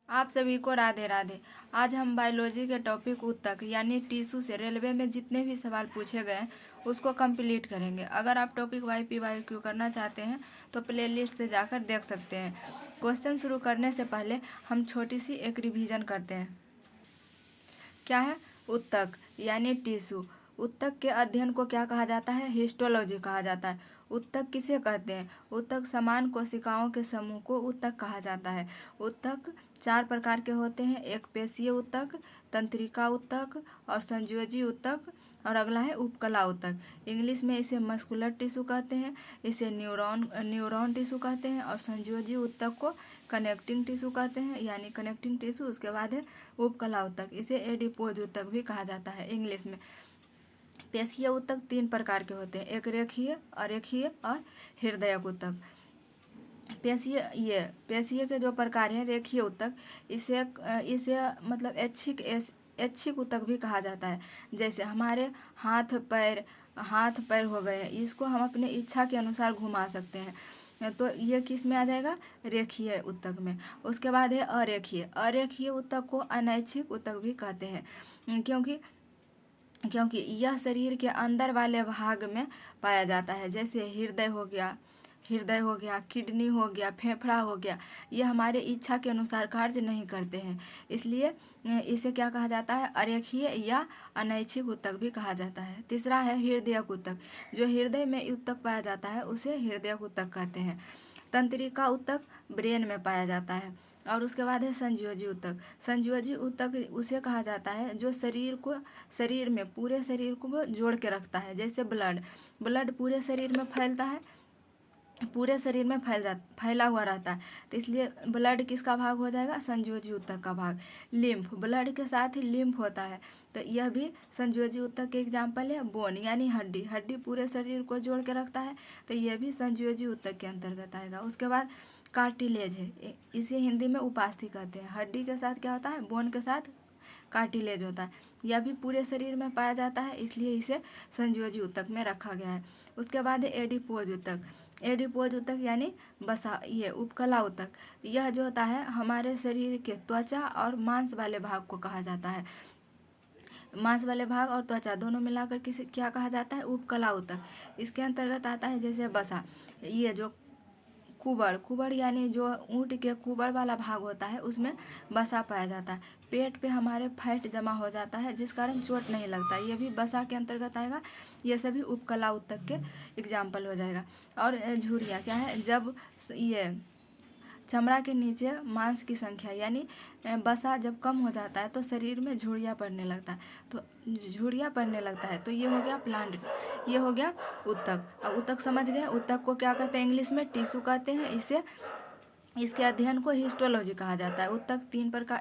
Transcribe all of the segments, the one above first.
आप सभी को राधे राधे। आज हम बायोलॉजी के टॉपिक ऊतक यानी टिश्यू से रेलवे में जितने भी सवाल पूछे गए हैं उसको कंप्लीट करेंगे। अगर आप टॉपिक YP YQ करना चाहते हैं तो प्लेलिस्ट से जाकर देख सकते हैं। क्वेश्चन शुरू करने से पहले हम छोटी सी एक रिवीजन करते हैं। क्या है ऊतक यानी टिश्यू। ऊतक के अध्ययन को क्या कहा जाता है? हिस्टोलॉजी कहा जाता है। ऊतक किसे कहते हैं? ऊतक समान कोशिकाओं के समूह को ऊतक कहा जाता है। ऊतक 4 प्रकार के होते हैं। एक पेशीय ऊतक, तंत्रिका ऊतक और संयोजी ऊतक, और अगला है उपकला ऊतक। इंग्लिश में इसे मस्कुलर टिश्यू कहते हैं, इसे न्यूरॉन टिश्यू कहते हैं, और संयोजी ऊतक को कनेक्टिंग टिश्यू कहते हैं यानी कनेक्टिंग टिश्यू। उसके बाद है उपकला ऊतक, इसे एडिपोज ऊतक भी कहा जाता है इंग्लिश में। पेशीय ऊतक 3 प्रकार के होते हैं, एक रेखीय, अरेखीय और हृदयक ऊतक। पेशीय के जो प्रकार हैं, रेखीय ऊतक, इसे मतलब ऐच्छिक ऊतक भी कहा जाता है। जैसे हमारे हाथ पैर हो गए, इसको हम अपने इच्छा के अनुसार घुमा सकते हैं, तो ये किस में आ जाएगा? रेखीय ऊतक में। उसके बाद है अरेखीय ऊतक को अनैच्छिक ऊतक भी कहते हैं, क्योंकि यह शरीर के अंदर वाले भाग में पाया जाता है। जैसे हृदय हो गया, किडनी हो गया, फेफड़ा हो गया, ये हमारे इच्छा के अनुसार कार्य नहीं करते हैं, इसलिए इसे क्या कहा जाता है? अरेखीय या अनैच्छिक ऊतक भी कहा जाता है। तीसरा है हृदयक ऊतक। जो हृदय में ऊतक पाया जाता है उसे हृदयक ऊतक कहते हैं। तंत्रिका ऊतक ब्रेन में पाया जाता है। और उसके बाद है संयोजी ऊतक। संयोजी ऊतक उसे कहा जाता है जो पूरे शरीर को जोड़ के रखता है। जैसे ब्लड पूरे शरीर में फैलता है, पूरे शरीर में फैला हुआ रहता है, तो इसलिए ब्लड किसका भाग हो जाएगा? संयोजी ऊतक का भाग। लिम्फ, ब्लड के साथ ही लिम्फ होता है, तो यह भी संयोजी ऊतक के एग्जाम्पल है। बोन यानी हड्डी पूरे शरीर को जोड़ के रखता है, तो यह भी संयोजी ऊतक के अंतर्गत आएगा। उसके बाद कार्टिलेज है, इसे हिंदी में उपास्थि कहते हैं। हड्डी के साथ क्या होता है? बोन के साथ कार्टिलेज होता है, यह भी पूरे शरीर में पाया जाता है, इसलिए इसे संयोजी ऊतक में रखा गया है। उसके बाद है एडिपोज ऊतक। एडिपोज ऊतक यानी ये उपकला ऊतक, यह जो होता है हमारे शरीर के त्वचा और मांस वाले भाग को कहा जाता है। मांस वाले भाग और त्वचा दोनों मिलाकर किसे क्या कहा जाता है? उपकला ऊतक। इसके अंतर्गत आता है जैसे बसा, ये जो कुबड़ यानी जो ऊँट के कुबड़ वाला भाग होता है उसमें बसा पाया जाता है। पेट पे हमारे फैट जमा हो जाता है जिस कारण चोट नहीं लगता, ये भी बसा के अंतर्गत आएगा। ये सभी उपकला ऊतक के एग्जाम्पल हो जाएगा। और झुर्रियाँ क्या है? जब ये चमड़ा के नीचे मांस की संख्या यानी बसा जब कम हो जाता है तो शरीर में झुर्रियाँ पड़ने लगता है, तो ये हो गया प्लांट, ये हो गया ऊतक। अब ऊतक समझ गए। ऊतक को क्या कहते हैं? इंग्लिश में टिश्यू कहते हैं। इसके अध्ययन को हिस्टोलॉजी कहा जाता है। ऊतक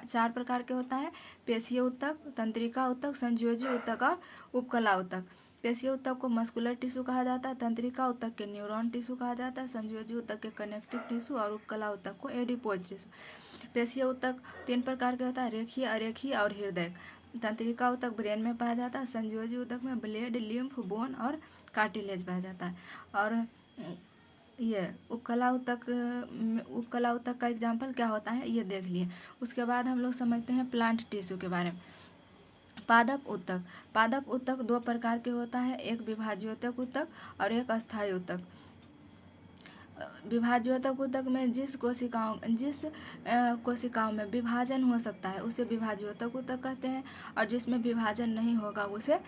4 प्रकार के होता है, पेशीय ऊतक, तंत्रिका ऊतक, संयोजी ऊतक और उपकला ऊतक। पेशीय ऊतक को मस्कुलर टिश्यू कहा जाता है, तंत्रिका ऊतक के न्यूरॉन टिश्यू कहा जाता है, संयोजी ऊतक के कनेक्टिव टिश्यू और उपकला ऊतक को एडिपोज टिश्यू। पेशीय ऊतक 3 प्रकार के होता है, रेखीय, अरेखीय और हृदय। तंत्रिका ऊतक ब्रेन में पाया जाता है, संयोजी ऊतक में ब्लेड, लिम्फ, बोन और कार्टिलेज पाया जाता है। और ये उपकला ऊतक का एग्जाम्पल क्या होता है ये देख लिए। उसके बाद हम लोग समझते हैं प्लांट टिश्यू के बारे में। पादप ऊतक 2 प्रकार के होता है, एक विभाज्योतक ऊतक और एक अस्थायी ऊतक। विभाज्योतक ऊतक में जिस कोशिकाओं में विभाजन हो सकता है उसे विभाज्योतक ऊतक कहते हैं, और जिसमें विभाजन नहीं होगा उसे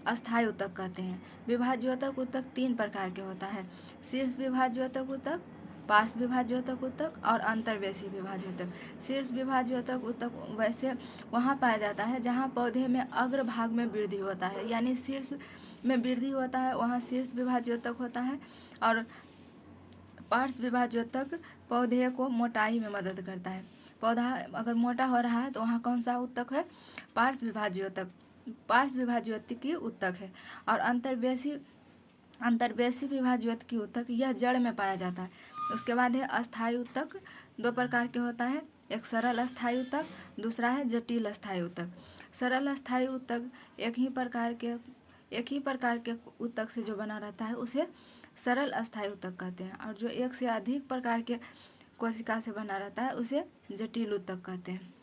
अस्थायी ऊतक कहते हैं। विभाज्योतक ऊतक 3 प्रकार के होता है, शीर्ष विभाज्योतक ऊतक, पार्श्व विभाज्योतक ऊतक और अंतर्वेशी विभाज्योतक। शीर्ष विभाज्योतक ऊतक वैसे वहाँ पाया जाता है जहाँ पौधे में अग्र भाग में वृद्धि होता है, यानी शीर्ष में वृद्धि होता है वहाँ शीर्ष विभाज्योतक होता है। और पार्श्व विभाज्योतक पौधे को मोटाई में मदद करता है। पौधा अगर मोटा हो रहा है तो वहाँ कौन सा ऊतक है? पार्श्व विभाज्योतिकी ऊतक है। और अंतर्वेशी विभाज्योतिकी ऊतक यह जड़ में पाया जाता है। उसके बाद है अस्थायी ऊतक, 2 प्रकार के होता है, एक सरल अस्थायी ऊतक, दूसरा है जटिल अस्थायी ऊतक। सरल अस्थायी ऊतक एक ही प्रकार के ऊतक से जो बना रहता है उसे सरल अस्थायी ऊतक कहते हैं, और जो एक से अधिक प्रकार के कोशिका से बना रहता है उसे जटिल ऊतक कहते हैं।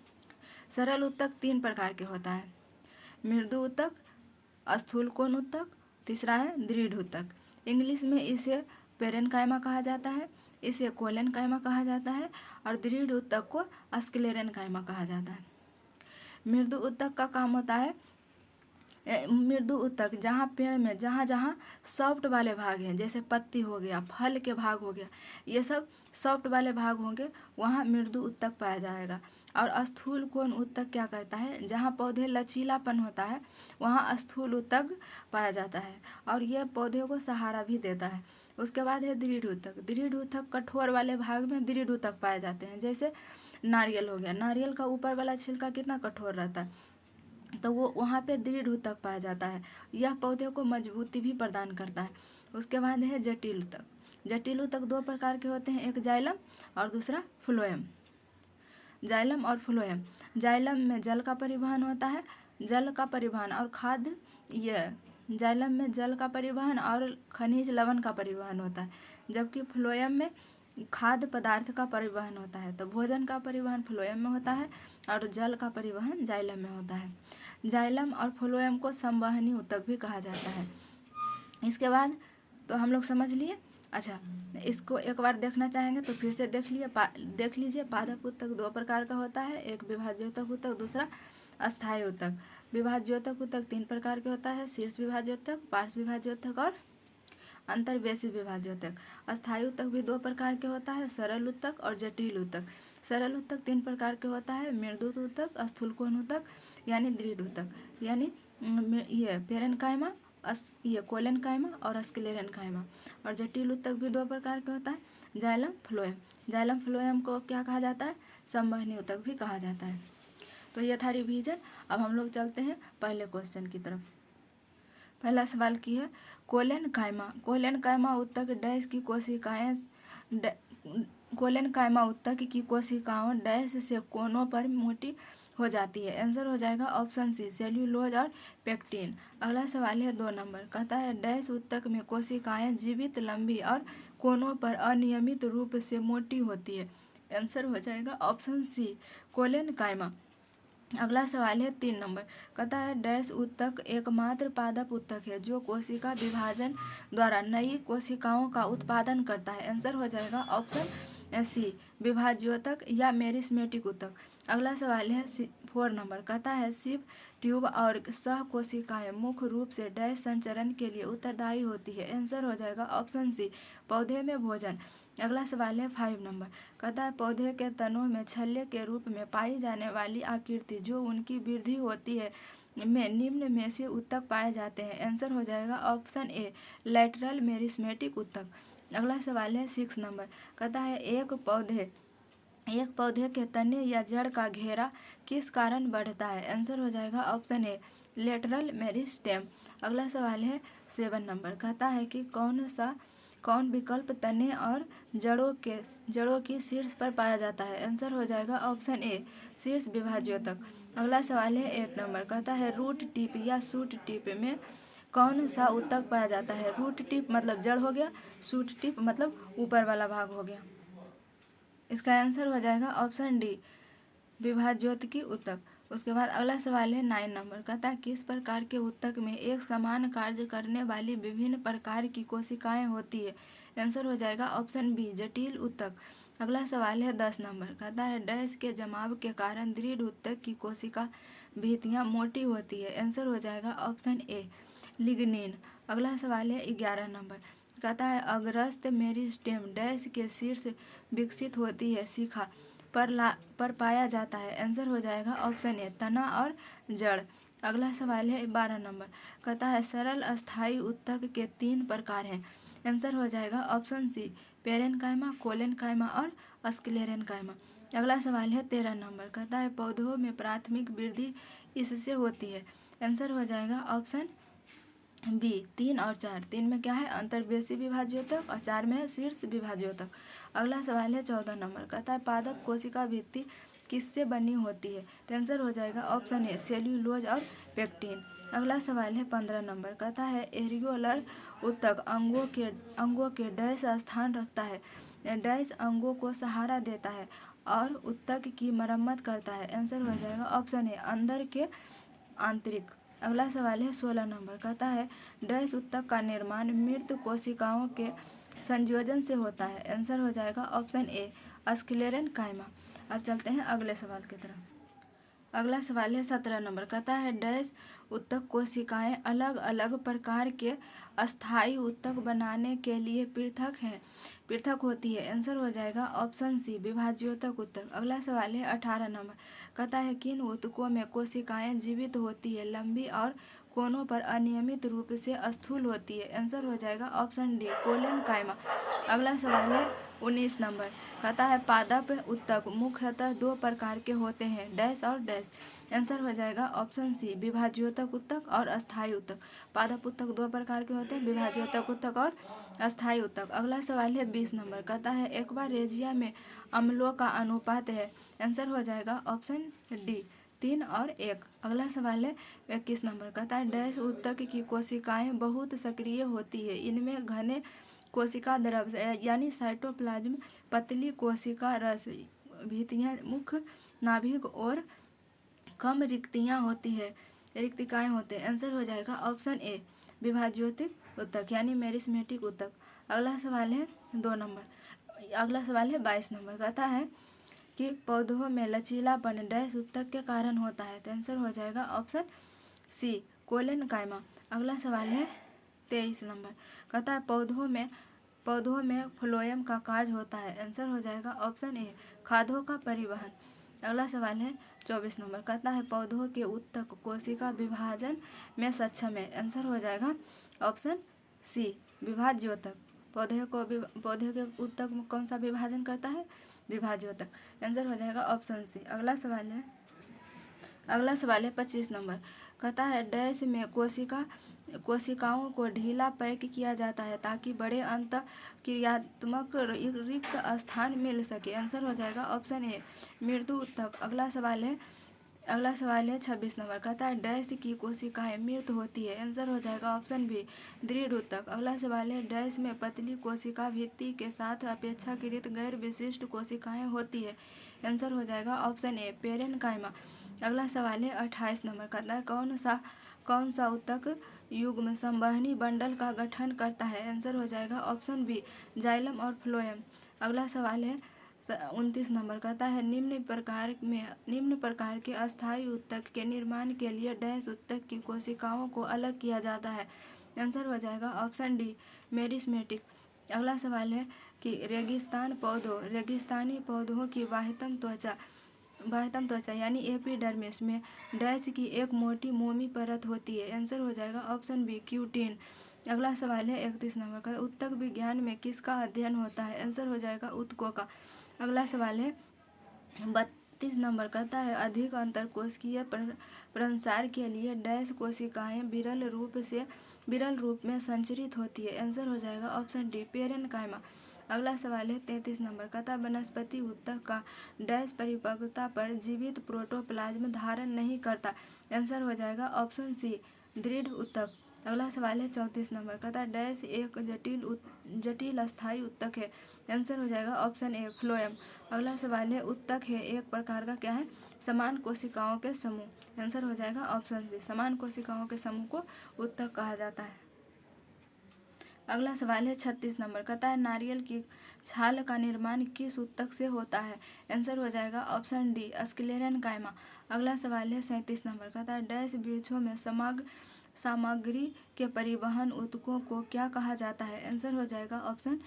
सरल ऊतक 3 प्रकार के होता है, मृदु ऊतक, स्थूल कोण ऊतक, तीसरा है दृढ़ ऊतक। इंग्लिश में इसे पेरेनकाइमा कहा जाता है, इसे कोलेनकाइमा कहा जाता है और दृढ़ ऊतक को स्क्लेरेनकाइमा कहा जाता है। मृदु ऊतक का काम होता है, मृदु ऊतक जहाँ पेड़ में जहाँ जहाँ सॉफ्ट वाले भाग हैं, जैसे पत्ती हो गया, फल के भाग हो गया, ये सब सॉफ्ट वाले भाग होंगे, वहाँ मृदु ऊतक पाया जाएगा। और स्थूल कोण ऊतक क्या करता है, जहाँ पौधे लचीलापन होता है वहाँ स्थूल ऊतक पाया जाता है और यह पौधे को सहारा भी देता है। उसके बाद है दृढ़ ऊतक। दृढ़ ऊतक कठोर वाले भाग में दृढ़ ऊतक पाए जाते हैं, जैसे नारियल हो गया, नारियल का ऊपर वाला छिलका कितना कठोर रहता है, तो वो वहाँ पे दृढ़ ऊतक पाया जाता है। यह पौधे को मजबूती भी प्रदान करता है। उसके बाद है जटिल ऊतक। जटिल ऊतक 2 प्रकार के होते हैं, एक जाइलम और दूसरा फ्लोएम। जाइलम और फ्लोएम। जाइलम में जल का परिवहन होता है, जल का परिवहन और खाद्य, यह जाइलम में जल का परिवहन और खनिज लवण का परिवहन होता है, जबकि फ्लोएम में खाद्य पदार्थ का परिवहन होता है। तो भोजन का परिवहन फ्लोएम में होता है और जल का परिवहन जाइलम में होता है। जाइलम और फ्लोएम को संवहनी ऊतक भी कहा जाता है। इसके बाद तो हम लोग समझ लिए। अच्छा, इसको एक बार देखना चाहेंगे तो फिर से देख लीजिए। पादप ऊतक 2 प्रकार का होता है, एक विभाज्योतक ऊतक, दूसरा अस्थायी ऊतक। विभाज्योतक ऊतक 3 प्रकार के होता है, शीर्ष विभाज्योतक, पार्श्व विभाज्योतक और अंतर्वेशी विभाज्योतक। अस्थायी ऊतक भी 2 प्रकार के होता है, सरल ऊतक और जटिल ऊतक। सरल ऊतक 3 प्रकार के होता है, मृदु ऊतक, स्थूल कोण ऊतक यानी दृढ़ ऊतक, यानी ये पेरेनकाइमा, ये कोलेनकाइमा और स्क्लेरेनकाइमा। और जटिल ऊतक भी 2 प्रकार के होता है, जाइलम फ्लोएम। जाइलम फ्लोएम को क्या कहा जाता है, संवहनी ऊतक भी कहा जाता है। तो ये था रिवीजन। अब हम लोग चलते हैं पहले क्वेश्चन की तरफ। पहला सवाल की है, कोलेनकाइमा। कोलेनकाइमा ऊतक डैश की कोशिकाएं, कोलेनकाइमा ऊतक की कोशिकाओं डैश से कोनों पर मोटी हो जाती है। आंसर हो जाएगा ऑप्शन सी, सेल्यूलोज और पेक्टिन। अगला सवाल है 2 नंबर, कहता है डैश ऊतक में कोशिकाएं जीवित, लंबी और कोनों पर अनियमित रूप से मोटी होती है। आंसर हो जाएगा ऑप्शन सी, कोलेनकाइमा। अगला सवाल है 3 नंबर, कहता है डैश ऊतक एकमात्र पादप ऊतक है जो कोशिका विभाजन द्वारा नई कोशिकाओं का उत्पादन करता है। आंसर हो जाएगा ऑप्शन सी, विभाज्योतक या मेरिस्मेटिक ऊतक। अगला सवाल है 4 नंबर, कहता है सिप ट्यूब और सह कोशिकाएं मुख्य रूप से डैश संचरण के लिए उत्तरदायी होती है। आंसर हो जाएगा ऑप्शन सी, पौधे में भोजन। अगला सवाल है 5 नंबर, कहता है पौधे के तनों में छल्ले के रूप में पाई जाने वाली आकृति जो उनकी वृद्धि होती है में निम्न में से ऊतक पाए जाते हैं। आंसर हो जाएगा ऑप्शन ए, लैटरल मेरिस्मेटिक ऊतक। अगला सवाल है 6 नंबर, कहता है एक पौधे के तने या जड़ का घेरा किस कारण बढ़ता है। आंसर हो जाएगा ऑप्शन ए, लेटरल मेरिस्टेम। अगला सवाल है 7 नंबर, कहता है कि कौन विकल्प तने और जड़ों की शीर्ष पर पाया जाता है। आंसर हो जाएगा ऑप्शन ए, शीर्ष विभाज्योतक। अगला सवाल है 8 नंबर, कहता है रूट टिप या शूट टिप में कौन सा ऊतक पाया जाता है। रूट टिप मतलब जड़ हो गया, शूट टिप मतलब ऊपर वाला भाग हो गया। इसका आंसर हो जाएगा ऑप्शन डी, विभाज्योतकी ऊतक। उसके बाद अगला सवाल है 9 नंबर, कहता है किस प्रकार के ऊतक में एक समान कार्य करने वाली विभिन्न प्रकार की कोशिकाएं होती है। आंसर हो जाएगा ऑप्शन बी, जटिल ऊतक। अगला सवाल है 10 नंबर, कहता है डैश के जमाव के कारण दृढ़ ऊतक की कोशिका भित्तियां मोटी होती है। आंसर हो जाएगा ऑप्शन ए, लिग्निन। अगला सवाल है 11 नंबर, कहता है अग्रस्त मेरिस्टेम डैश के शीर्ष विकसित होती है शिखा पर पाया जाता है। आंसर हो जाएगा ऑप्शन ए, तना और जड़। अगला सवाल है 12 नंबर, कहता है सरल अस्थायी ऊतक के 3 प्रकार हैं। आंसर हो जाएगा ऑप्शन सी, पेरेनकाइमा, कोलेनकाइमा और स्क्लेरेनकाइमा। अगला सवाल है 13 नंबर, कहता है पौधों में प्राथमिक वृद्धि इससे होती है। आंसर हो जाएगा ऑप्शन बी, 3 और 4। 3 में क्या है, अंतर्वेशी विभाज्योतक और 4 में है शीर्ष विभाज्योतक। अगला सवाल है 14 नंबर, कहता है पादप कोशिका भित्ति किससे बनी होती है। तो आंसर हो जाएगा ऑप्शन ए, सेल्यूलोज और पेक्टिन। अगला सवाल है 15 नंबर, कहता है एरियोलर ऊतक अंगों के डैश स्थान रखता है। डैश अंगों को सहारा देता है और उत्तक की मरम्मत करता है। आंसर हो जाएगा ऑप्शन ए अंदर के आंतरिक। अगला सवाल है 16 नंबर, कहता है डैश उत्तक का निर्माण मृत कोशिकाओं के संयोजन से होता है। आंसर हो जाएगा ऑप्शन ए स्क्लेरेनकाइमा। अब चलते हैं अगले सवाल की तरफ। अगला सवाल है 17 नंबर, कहता है डैश उत्तक कोशिकाएं अलग अलग प्रकार के अस्थायी उत्तक बनाने के लिए पृथक होती है। आंसर हो जाएगा ऑप्शन सी विभाज्योतक उत्तक। अगला सवाल है 18 नंबर, कहता है किन उत्तकों में कोशिकाएं जीवित होती है, लंबी और कोनों पर अनियमित रूप से स्थूल होती है। आंसर हो जाएगा ऑप्शन डी कोलेनकाइमा। अगला सवाल है 19 नंबर, कहता है पादप उत्तक मुख्यतः दो प्रकार के होते हैं, डैश और डैश। आंसर हो जाएगा ऑप्शन सी विभाज्योतक उत्तक और अस्थायी उत्तक। पादप उत्तक दो प्रकार के होते हैं, विभाज्योतक उत्तक और अस्थायी उत्तक। अगला सवाल है 20 नंबर, कहता है एक्वारेजिया में अम्लों का अनुपात है। आंसर हो जाएगा ऑप्शन डी 3 और 1। अगला सवाल है 21 नंबर, कहता है डैश उत्तक की कोशिकाएं बहुत सक्रिय होती है, इनमें घने कोशिका द्रव यानी साइटोप्लाज्म, पतली कोशिका रस, भित्तियां, मुख्य नाभिक और कम रिक्तिकाएं होते हैं। आंसर हो जाएगा ऑप्शन ए विभाज्योतिक उत्तक यानी मेरिस्मेटिक उत्तक। अगला सवाल है 2 नंबर। अगला सवाल है 22 नंबर, कहता है कि पौधों में लचीलापन डैश उत्तक के कारण होता है। तो आंसर हो जाएगा ऑप्शन सी कोलेनकाइमा। अगला सवाल है 23 नंबर, कहता है पौधों में फ्लोएम का कार्य होता है। आंसर हो जाएगा ऑप्शन ए खादों का परिवहन। अगला सवाल है 24 नंबर, कहता है पौधों के उत्तक कोशिका विभाजन में सक्षम है। आंसर हो जाएगा ऑप्शन सी विभाज्योतक। पौधे के उत्तक में कौन सा विभाजन करता है? विभाज्योतक। आंसर हो जाएगा ऑप्शन सी। अगला सवाल है 25 नंबर, कहता है डैश में कोशिकाओं को ढीला पैक किया जाता है ताकि बड़े अंतःक्रियात्मक रिक्त स्थान मिल सके। आंसर हो जाएगा ऑप्शन ए मृदु उत्तक। अगला सवाल है 26 नंबर, कहता है डैश की कोशिकाएं मृत होती है। आंसर हो जाएगा ऑप्शन बी दृढ़ उत्तक। अगला सवाल है डैश में पतली कोशिका भित्ति के साथ अपेक्षाकृत गैर विशिष्ट कोशिकाएं होती है। आंसर हो जाएगा ऑप्शन ए पेरेनकाइमा। अगला सवाल है 28 नंबर, कहता है कौन सा उत्तक युग्म संवहनी बंडल का गठन करता है। आंसर हो जाएगा ऑप्शन बी जाइलम और फ्लोएम। अगला सवाल है 29 नंबर, कहता है निम्न प्रकार के अस्थायी उत्तक के निर्माण के लिए डैश उत्तक की कोशिकाओं को अलग किया जाता है। आंसर हो जाएगा ऑप्शन डी मेरिस्मेटिक। अगला सवाल है कि रेगिस्तानी पौधों की बाह्यतम त्वचा यानी एपिडर्मिस में डैश की एक मोटी मोमी परत होती है। आंसर हो जाएगा ऑप्शन बी क्यूटिन। अगला सवाल है 31 नंबर का, उत्तक विज्ञान में किसका अध्ययन होता है। आंसर हो जाएगा उत्तकों का। अगला सवाल है 32 नंबर, कहता है अधिक अंतरकोशिकीय प्रसार के लिए डैश कोशिकाएं विरल रूप में संचरित होती है। आंसर हो जाएगा ऑप्शन डी पेरेनकाइमा। अगला सवाल है 33 नंबर, कहता वनस्पति उत्तक का डैश परिपक्वता पर जीवित प्रोटोप्लाज्म धारण नहीं करता। आंसर हो जाएगा ऑप्शन सी दृढ़ उत्तक। अगला सवाल है 34 नंबर, कहता डैश एक जटिल अस्थायी उत्तक है। आंसर हो जाएगा ऑप्शन ए फ्लोएम। अगला सवाल है उत्तक है एक प्रकार का क्या है? समान कोशिकाओं के समूह। आंसर हो जाएगा ऑप्शन सी समान कोशिकाओं के समूह को उत्तक कहा जाता है। अगला सवाल है 36 नंबर, कहता है नारियल की छाल का निर्माण किस उत्तक से होता है। आंसर हो जाएगा ऑप्शन डी स्क्लेरेनकाइमा। अगला सवाल है 37 नंबर, कहता है डैश वृक्षों में सामग्री के परिवहन उत्तकों को क्या कहा जाता है। आंसर हो जाएगा ऑप्शन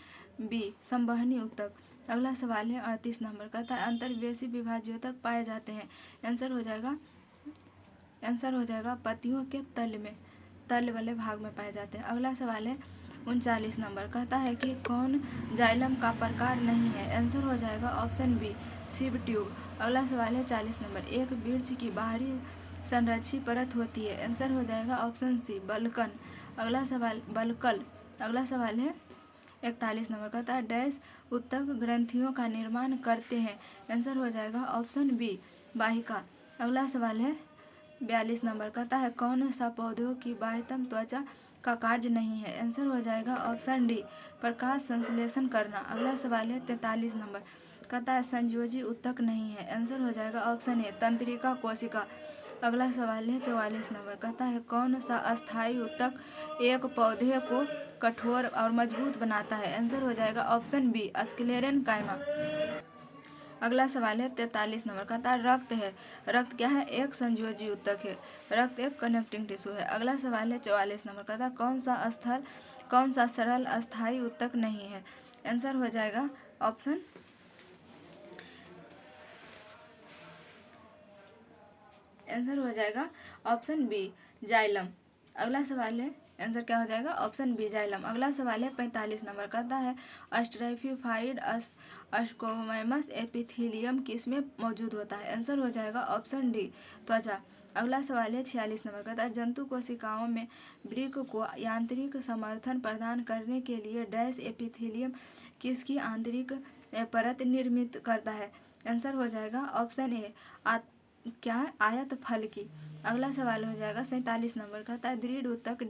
बी संवहनी उत्तक। अगला सवाल है 38 नंबर, कहता है अंतर्वेशी विभाज्योतक पाए जाते हैं। आंसर हो जाएगा पत्तियों के तल वाले भाग में पाए जाते हैं। अगला सवाल है 39 नंबर, कहता है कि कौन जाइलम का प्रकार नहीं है। आंसर हो जाएगा ऑप्शन बी सिव ट्यूब। अगला सवाल है 40 नंबर, एक वृक्ष की बाहरी संरक्षी परत होती है। आंसर हो जाएगा ऑप्शन सी बल्कल। अगला सवाल है 41 नंबर, कहता है डैश उत्तक ग्रंथियों का निर्माण करते हैं। आंसर हो जाएगा ऑप्शन बी वाहिका। अगला सवाल है 42 नंबर, कहता है कौन सा पौधों की बाह्यतम त्वचा का कार्य नहीं है। आंसर हो जाएगा ऑप्शन डी, प्रकाश संश्लेषण करना। अगला सवाल है 43 नंबर, कहता है संयोजी ऊतक नहीं है। आंसर हो जाएगा ऑप्शन ए, तंत्रिका कोशिका। अगला सवाल है 44 नंबर, कहता है कौन सा अस्थायी ऊतक एक पौधे को कठोर और मजबूत बनाता है। आंसर हो जाएगा ऑप्शन बी, स्क्लेरेनकाइमा। अगला सवाल है 43 नंबर, कहता है रक्त है। रक्त क्या है? एक संयोजी ऊतक है। रक्त एक कनेक्टिंग टिश्यू है। अगला सवाल है 44 नंबर, कहता है कौन सा सरल अस्थायी ऊतक नहीं है। आंसर हो जाएगा ऑप्शन बी, जाइलम। अगला सवाल है, आंसर क्या हो जाएगा? Option B, xylem. अगला सवाल है 45 नंबर, कहता है स्ट्रेटिफाइड स्क्वैमस एपिथेलियम किस में मौजूद होता है। आंसर हो जाएगा ऑप्शन डी, त्वचा। अगला सवाल है 46 नंबर, कहता है जंतु कोशिकाओं में वृक्क को यांत्रिक समर्थन प्रदान करने के लिए डैश एपिथेलियम किसकी आंतरिक परत निर्मित करता है। आंसर हो जाएगा ऑप्शन ए, क्या है? आयत फल की। अगला सवाल हो जाएगा 47 नंबर, कहता है दृढ़ ऊतक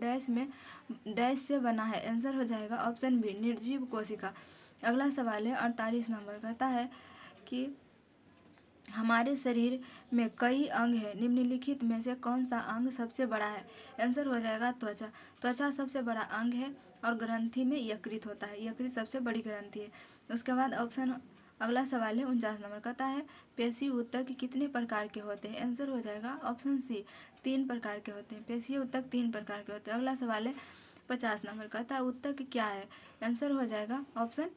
डैश से बना है। आंसर हो जाएगा ऑप्शन बी, निर्जीव कोशिका। अगला सवाल है 48 नंबर, कहता है कि हमारे शरीर में कई अंग हैं, निम्नलिखित में से कौन सा अंग सबसे बड़ा है। आंसर हो जाएगा त्वचा। त्वचा सबसे बड़ा अंग है और ग्रंथि में यकृत होता है। यकृत सबसे बड़ी ग्रंथि है। उसके बाद अगला सवाल है 49 नंबर, कहता है पेशी ऊतक कितने प्रकार के होते हैं। आंसर हो जाएगा ऑप्शन सी, 3 प्रकार के होते हैं। पेशी ऊतक 3 प्रकार के होते हैं। अगला सवाल है 50 नंबर, कहता है ऊतक क्या है। आंसर हो जाएगा ऑप्शन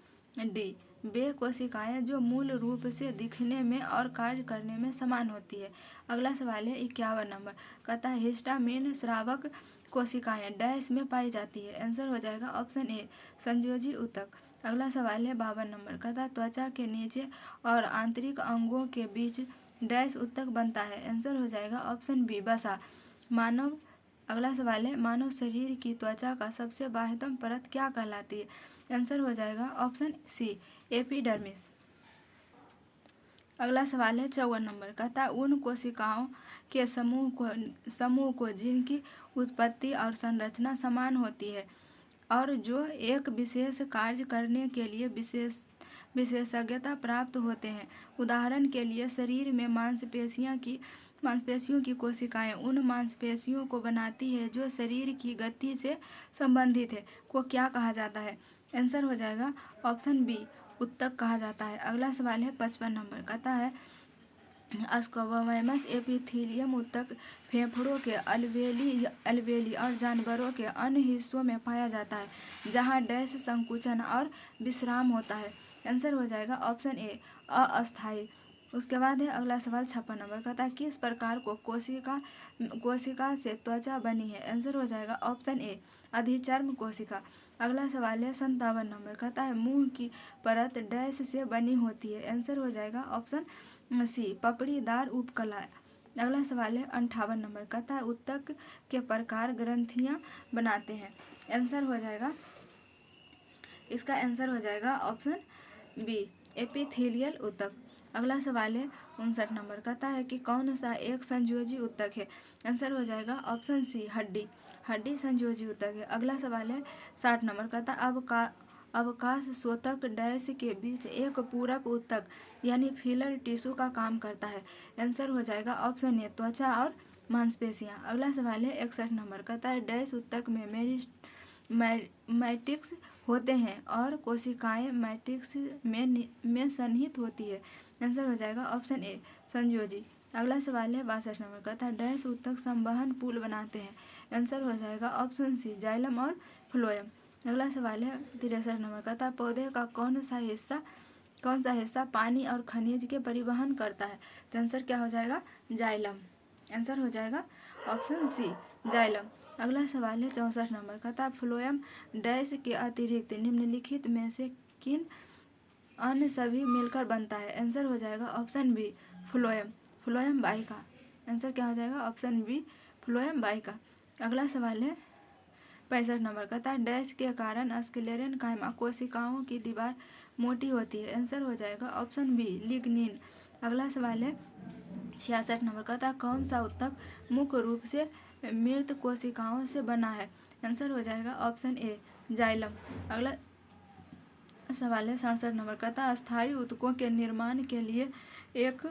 डी, वे कोशिकाएं जो मूल रूप से दिखने में और कार्य करने में समान होती है। अगला सवाल है 51 नंबर, कहता है हिस्टामिन स्रावक कोशिकाएं डैश में पाई जाती है। आंसर हो जाएगा ऑप्शन ए, संयोजी ऊतक। अगला सवाल है 52 नंबर, कहता है त्वचा के नीचे और आंतरिक अंगों के बीच डैश ऊतक बनता है। आंसर हो जाएगा ऑप्शन बी, वसा। अगला सवाल है मानव शरीर की त्वचा का सबसे बाह्यतम परत क्या कहलाती है। आंसर हो जाएगा ऑप्शन सी, एपिडर्मिस। अगला सवाल है 54 नंबर, कहता है उन कोशिकाओं के समूह को जिनकी उत्पत्ति और संरचना समान होती है और जो एक विशेष कार्य करने के लिए विशेषज्ञता प्राप्त होते हैं। उदाहरण के लिए शरीर में मांसपेशियों की कोशिकाएं उन मांसपेशियों को बनाती है जो शरीर की गति से संबंधित है, को क्या कहा जाता है। आंसर हो जाएगा ऑप्शन बी, ऊतक कहा जाता है। अगला सवाल है 55 नंबर, कहता है स्क्वैमस एपिथेलियम ऊतक फेफड़ों के अलवेली और जानवरों के अन्य हिस्सों में पाया जाता है जहां डैश संकुचन और विश्राम होता है। आंसर हो जाएगा ऑप्शन ए, अस्थायी। उसके बाद है अगला सवाल 56 नंबर, कहता है किस प्रकार को कोशिका से त्वचा बनी है। आंसर हो जाएगा ऑप्शन ए, अधिचर्म कोशिका। अगला सवाल है 57 नंबर, कहता है मुंह की परत डैश से बनी होती है। आंसर हो जाएगा ऑप्शन सी, पपड़ीदार उपकला। अगला सवाल है 58 नंबर, कहता है ऊतक के प्रकार ग्रंथियां बनाते हैं। आंसर हो जाएगा, इसका आंसर हो जाएगा ऑप्शन बी, एपिथेलियल ऊतक। अगला सवाल है 59 नंबर, कहता है कि कौन सा एक संयोजी ऊतक है। आंसर हो जाएगा ऑप्शन सी, हड्डी संयोजी ऊतक है। अगला सवाल है 60 नंबर, कहता है अवकाश शोथक डैश के बीच एक पूरक ऊतक यानी फिलर टिश्यू का काम करता है। आंसर हो जाएगा ऑप्शन ए, त्वचा और मांसपेशियां। अगला सवाल है 61 नंबर, कहता है डैश ऊतक में मैट्रिक्स होते हैं और कोशिकाएं मैट्रिक्स में सन्निहित होती है। आंसर हो जाएगा ऑप्शन ए, संयोजी। अगला सवाल है 62 नंबर, कहता है डैश ऊतक संवहन पुल बनाते हैं। आंसर हो जाएगा ऑप्शन सी, जाइलम और फ्लोएम। अगला सवाल है 63 नंबर, कहता है पौधे का कौन सा हिस्सा पानी और खनिज के परिवहन करता है। तो आंसर क्या हो जाएगा? जाइलम। आंसर हो जाएगा ऑप्शन सी, जाइलम। अगला सवाल है 64 नंबर, कहता है फ्लोएम डैश के अतिरिक्त निम्नलिखित में से किन अन्य सभी मिलकर बनता है। आंसर हो जाएगा ऑप्शन बी, फ्लोएम वाहिका। आंसर क्या हो जाएगा? ऑप्शन बी, फ्लोएम वाहिका। अगला सवाल है 65 नंबर, कहता है डैश के कारण स्क्लेरेनकाइमा कोशिकाओं की दीवार मोटी होती है। आंसर हो जाएगा ऑप्शन बी, लिग्निन। अगला सवाल है 66 नंबर का था, कौन सा ऊतक मुख्य रूप से मृत कोशिकाओं से बना है? आंसर हो जाएगा ऑप्शन ए जाइलम। अगला सवाल है 67 नंबर का था, अस्थायी ऊतकों के निर्माण के लिए एक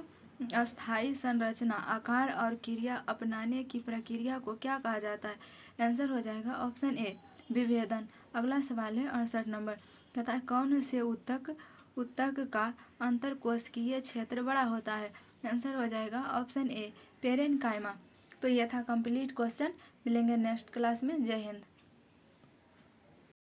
अस्थायी संरचना, आकार और क्रिया अपनाने की प्रक्रिया को क्या कहा जाता है? आंसर हो जाएगा ऑप्शन ए विभेदन। अगला सवाल है 68 नंबर कहता है, कौन से ऊतक का अंतरकोशिकीय क्षेत्र बड़ा होता है? आंसर हो जाएगा ऑप्शन ए पेरेनकाइमा। तो यह था कंप्लीट क्वेश्चन। मिलेंगे नेक्स्ट क्लास में। जय हिंद।